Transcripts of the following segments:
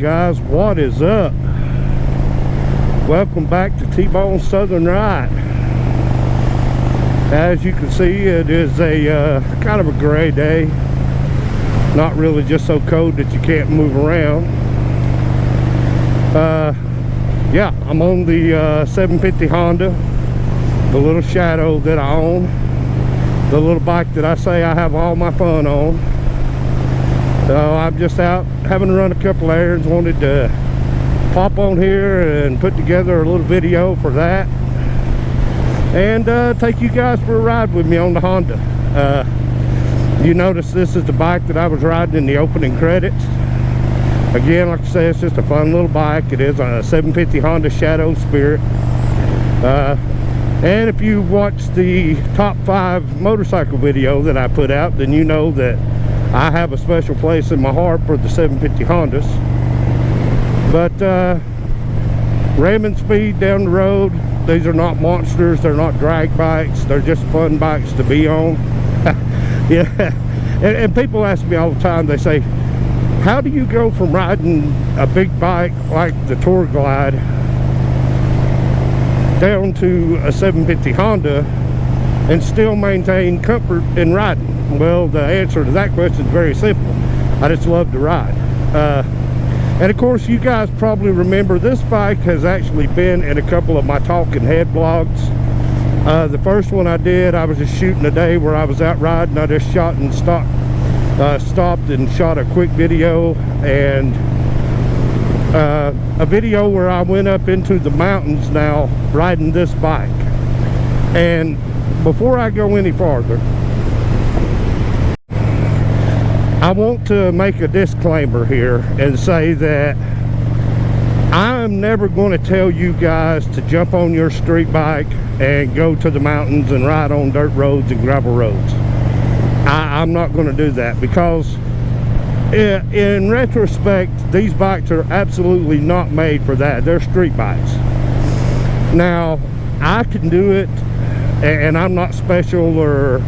guys, what is up? Welcome back to T-Bone Southern Ride. As you can see, it is a kind of a gray day. Not really just so cold that you can't move around. Yeah, I'm on the 750 Honda, the little Shadow that I own, the little bike that I say I have all my fun on. So I'm just out having to run a couple errands. Wanted to pop on here and put together a little video for that, and take you guys for a ride with me on the Honda. You notice this is the bike that I was riding in the opening credits. Again, like I said, it's just a fun little bike. It is a 750 Honda Shadow Spirit. And if you watch the top 5 motorcycle video that I put out, then you know that I have a special place in my heart for the 750 Hondas. But ramming speed down the road, these are not monsters, they're not drag bikes, they're just fun bikes to be on. Yeah, and people ask me all the time, they say, how do you go from riding a big bike like the Tour Glide down to a 750 Honda and still maintain comfort in riding? Well, the answer to that question is very simple. I just love to ride. And of course, you guys probably remember this bike has actually been in a couple of my talking head vlogs. The first one I did, I was just shooting a day where I was out riding. I just shot and stopped and shot a quick video, and a video where I went up into the mountains now riding this bike. And before I go any farther, I want to make a disclaimer here and say that I'm never going to tell you guys to jump on your street bike and go to the mountains and ride on dirt roads and gravel roads. I'm not going to do that, because in retrospect, these bikes are absolutely not made for that. They're street bikes. Now, I can do it, and I'm not special, or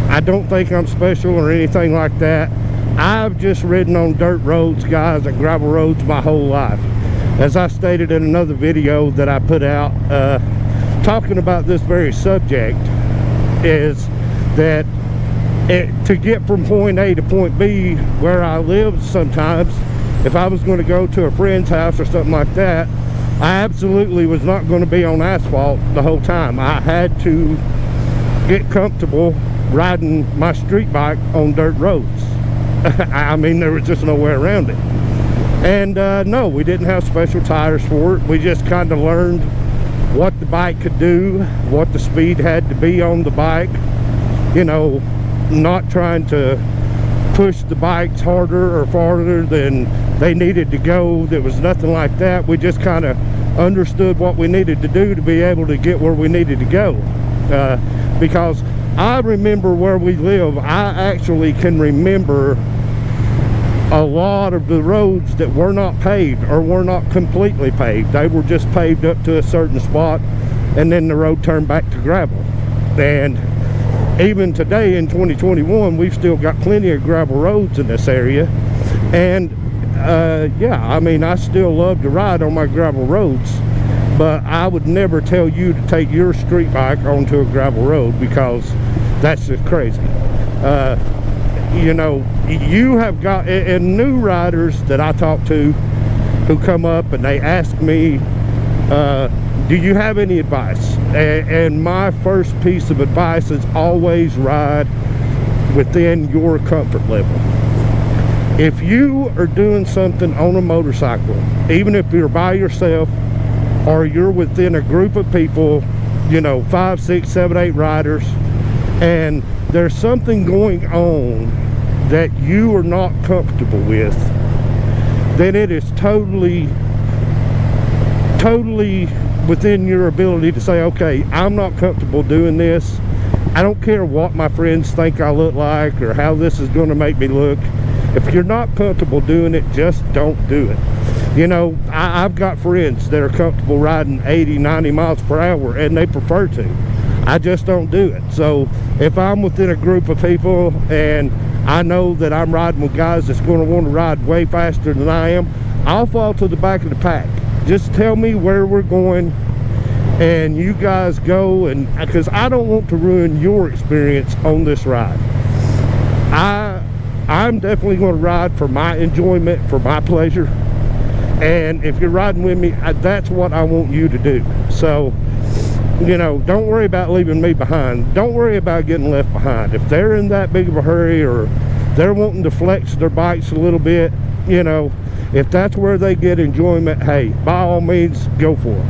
I don't think I'm special or anything like that. I've just ridden on dirt roads, guys, and gravel roads my whole life. As I stated in another video that I put out talking about this very subject, is that to get from point A to point B where I live, sometimes if I was going to go to a friend's house or something like that, I absolutely was not going to be on asphalt the whole time. I had to get comfortable riding my street bike on dirt roads. I mean, there was just no way around it. And no, we didn't have special tires for it. We just kind of learned what the bike could do, what the speed had to be on the bike, you know, not trying to push the bikes harder or farther than they needed to go. There was nothing like that. We just kind of understood what we needed to do to be able to get where we needed to go. Because I remember where we live, I actually can remember a lot of the roads that were not paved or were not completely paved. They were just paved up to a certain spot, and then the road turned back to gravel. And even today in 2021, we've still got plenty of gravel roads in this area. And yeah, I mean, I still love to ride on my gravel roads, but I would never tell you to take your street bike onto a gravel road, because that's just crazy. You know, you have got, and new riders that I talk to who come up and they ask me, do you have any advice? And my first piece of advice is always ride within your comfort level. If you are doing something on a motorcycle, even if you're by yourself or you're within a group of people, you know, 5, 6, 7, 8 riders, and there's something going on that you are not comfortable with, then it is totally within your ability to say, okay, I'm not comfortable doing this. I don't care what my friends think I look like or how this is going to make me look. If you're not comfortable doing it, just don't do it. You know, I've got friends that are comfortable riding 80, 90 miles per hour, and they prefer to. I just don't do it. So if I'm within a group of people and I know that I'm riding with guys that's going to want to ride way faster than I am, I'll fall to the back of the pack. Just tell me where we're going and you guys go, and because I don't want to ruin your experience on this ride. I'm definitely going to ride for my enjoyment, for my pleasure, and if you're riding with me, that's what I want you to do. So, you know, don't worry about leaving me behind. Don't worry about getting left behind. If they're in that big of a hurry, or they're wanting to flex their bikes a little bit, you know, if that's where they get enjoyment, hey, by all means, go for it.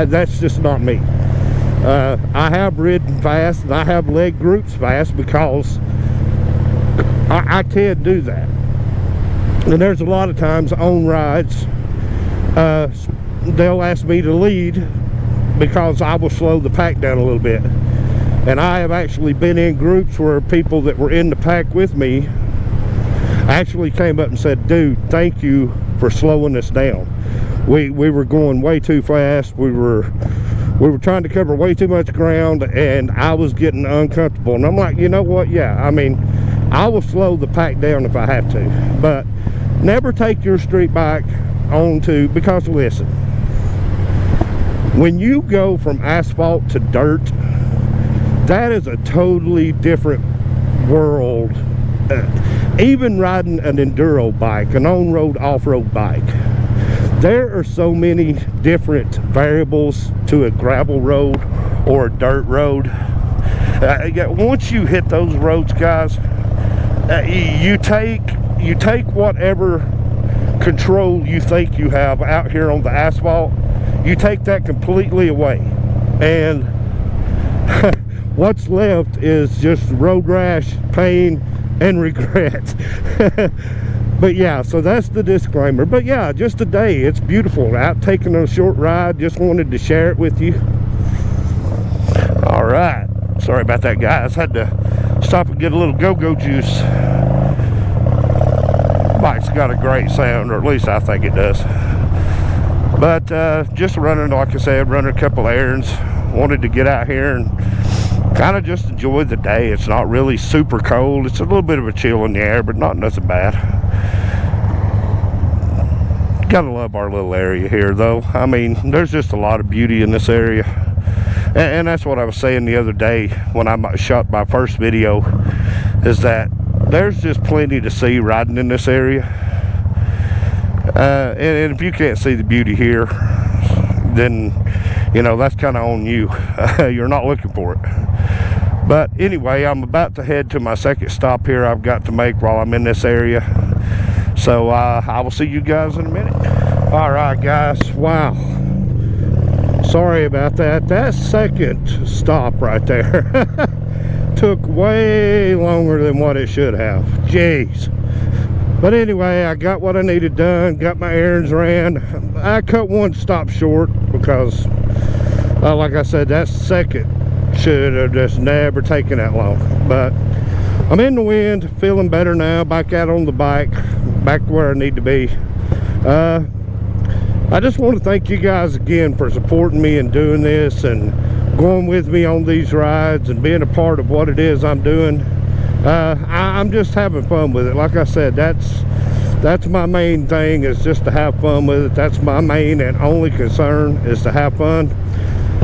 That's just not me. I have ridden fast, and I have led groups fast because I can do that. And there's a lot of times on rides, they'll ask me to lead because I will slow the pack down a little bit. And I have actually been in groups where people that were in the pack with me actually came up and said, dude, thank you for slowing us down. We were going way too fast. We were trying to cover way too much ground, and I was getting uncomfortable. And I'm like, you know what? Yeah, I mean, I will slow the pack down if I have to, but never take your street bike onto, because listen, when you go from asphalt to dirt, that is a totally different world. Even riding an enduro bike, an on-road, off-road bike, there are so many different variables to a gravel road or a dirt road. Once you hit those roads, guys, you take whatever control you think you have out here on the asphalt, you take that completely away, and what's left is just road rash, pain, and regret. But yeah, so that's the disclaimer. But yeah, just today, it's beautiful out taking a short ride. Just wanted to share it with you. All right, sorry about that, guys. Had to stop and get a little go-go juice. Bike's got a great sound, or at least I think it does. But just running, like I said, running a couple errands. Wanted to get out here and kind of just enjoy the day. It's not really super cold. It's a little bit of a chill in the air, but not nothing bad. Gotta love our little area here, though. I mean, there's just a lot of beauty in this area, and that's what I was saying the other day when I shot my first video, is that there's just plenty to see riding in this area. And if you can't see the beauty here, then, you know, that's kind of on you. You're not looking for it. But anyway, I'm about to head to my second stop here I've got to make while I'm in this area. So I will see you guys in a minute. All right, guys. Wow. Sorry about that. That second stop right there took way longer than what it should have. Jeez. But anyway, I got what I needed done, got my errands ran. I cut one stop short because, like I said, that second should have just never taken that long. But I'm in the wind, feeling better now, back out on the bike, back where I need to be. I just want to thank you guys again for supporting me and doing this and going with me on these rides and being a part of what it is I'm doing. I'm just having fun with it. Like I said, that's my main thing, is just to have fun with it. That's my main and only concern, is to have fun.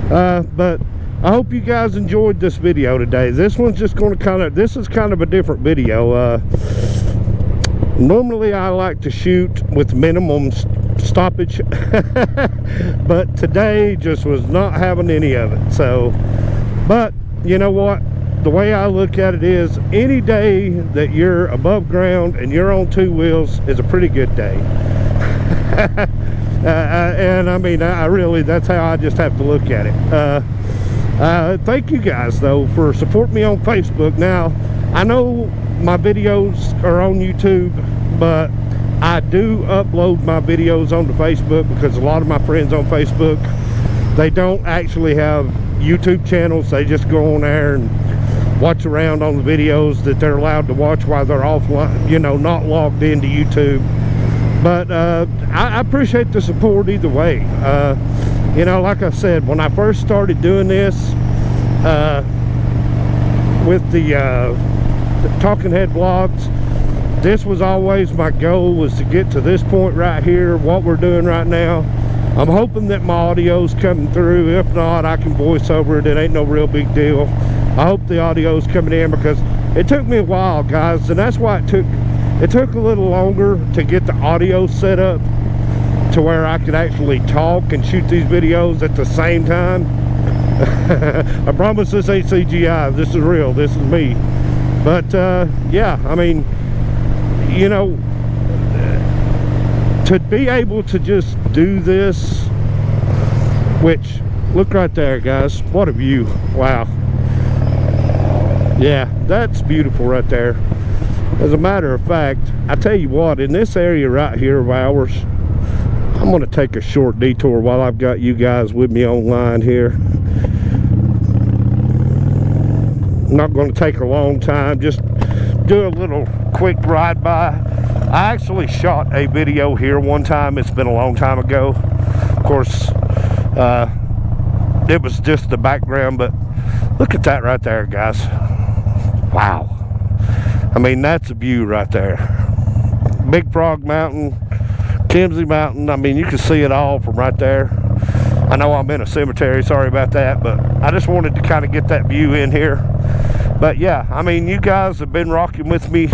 But I hope you guys enjoyed this video today. This one's just going to this is kind of a different video. Normally I like to shoot with minimum stoppage, but today just was not having any of it. So, but you know what? The way I look at it is, any day that you're above ground and you're on two wheels is a pretty good day. And I mean, I really, that's how I just have to look at it. Thank you guys, though, for supporting me on Facebook. Now, I know my videos are on YouTube, but I do upload my videos onto Facebook because a lot of my friends on Facebook, they don't actually have YouTube channels. They just go on there and watch around on the videos that they're allowed to watch while they're offline, you know, not logged into YouTube. But I appreciate the support either way. You know, like I said, when I first started doing this with the Talking Head vlogs, this was always my goal, was to get to this point right here, what we're doing right now. I'm hoping that my audio's coming through. If not, I can voice over it. It ain't no real big deal. I hope the audio's coming in, because it took me a while, guys, and that's why it took a little longer to get the audio set up to where I could actually talk and shoot these videos at the same time. I promise this ain't CGI. This is real. This is me. But yeah, I mean, you know, to be able to just do this, which, look right there, guys, what a view. Wow. Yeah, that's beautiful right there. As a matter of fact, I tell you what, in this area right here of ours, I'm going to take a short detour while I've got you guys with me online here. I'm not going to take a long time, just do a little quick ride by. I actually shot a video here one time. It's been a long time ago. Of course, it was just the background, but look at that right there, guys. Wow. I mean, that's a view right there. Big Frog Mountain, Kemsey Mountain. I mean, you can see it all from right there. I know I'm in a cemetery, sorry about that, but I just wanted to kind of get that view in here. But yeah, I mean, you guys have been rocking with me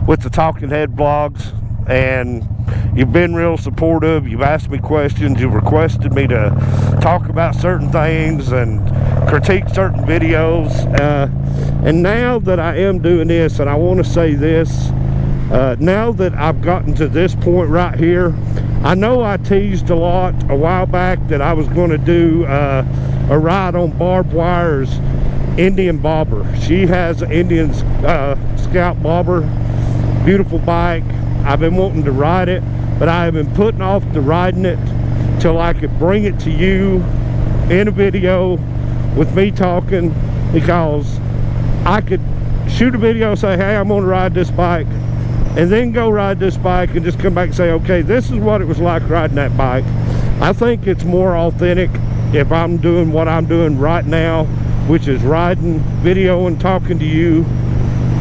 with the Talking Head vlogs, and you've been real supportive. You've asked me questions, you've requested me to talk about certain things and critique certain videos, and now that I am doing this, and I want to say this, now that I've gotten to this point right here, I know I teased a lot a while back that I was going to do a ride on Barb Wire's Indian Bobber. She has an Indian Scout Bobber, beautiful bike. I've been wanting to ride it, but I have been putting off the riding it till I could bring it to you in a video with me talking, because I could shoot a video and say, hey, I'm going to ride this bike, and then go ride this bike and just come back and say, okay, this is what it was like riding that bike. I think it's more authentic if I'm doing what I'm doing right now, which is riding, videoing, talking to you,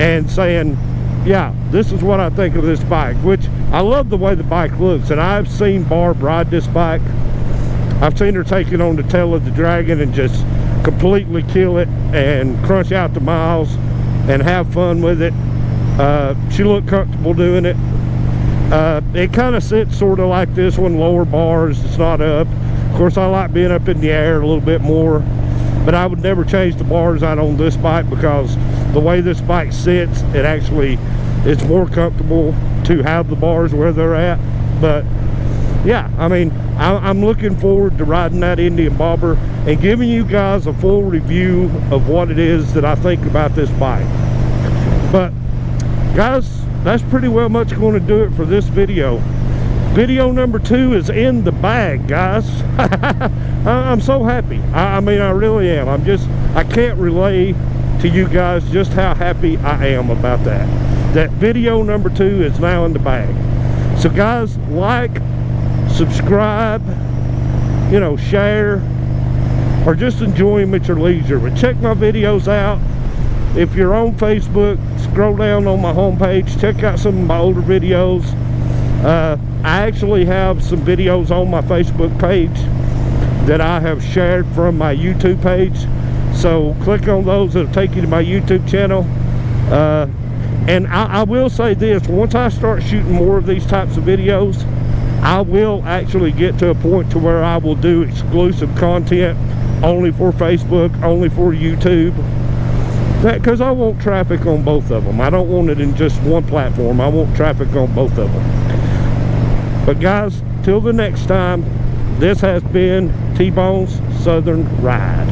and saying, yeah, this is what I think of this bike, which I love the way the bike looks. And I've seen Barb ride this bike. I've seen her take it on the tail of the Dragon and just completely kill it and crunch out the miles and have fun with it. She looked comfortable doing it. It kind of sits sort of like this one, lower bars, it's not up. Of course, I like being up in the air a little bit more, but I would never change the bars out on this bike, because the way this bike sits, it actually is more comfortable to have the bars where they're at. But yeah, I mean, I'm looking forward to riding that Indian Bobber and giving you guys a full review of what it is that I think about this bike. But guys, that's pretty well much going to do it for this video. Video number 2 is in the bag, guys. I'm so happy. I mean, I really am. I can't relay to you guys just how happy I am about that. That video number 2 is now in the bag. So guys, like, subscribe, you know, share, or just enjoy them at your leisure. But check my videos out. If you're on Facebook, scroll down on my homepage, check out some of my older videos. I actually have some videos on my Facebook page that I have shared from my YouTube page, so click on those. It'll take you to my YouTube channel. And I will say this, once I start shooting more of these types of videos, I will actually get to a point to where I will do exclusive content only for Facebook, only for YouTube. Because I want traffic on both of them. I don't want it in just one platform. I want traffic on both of them. But guys, till the next time, this has been T-Bone's Southern Ride.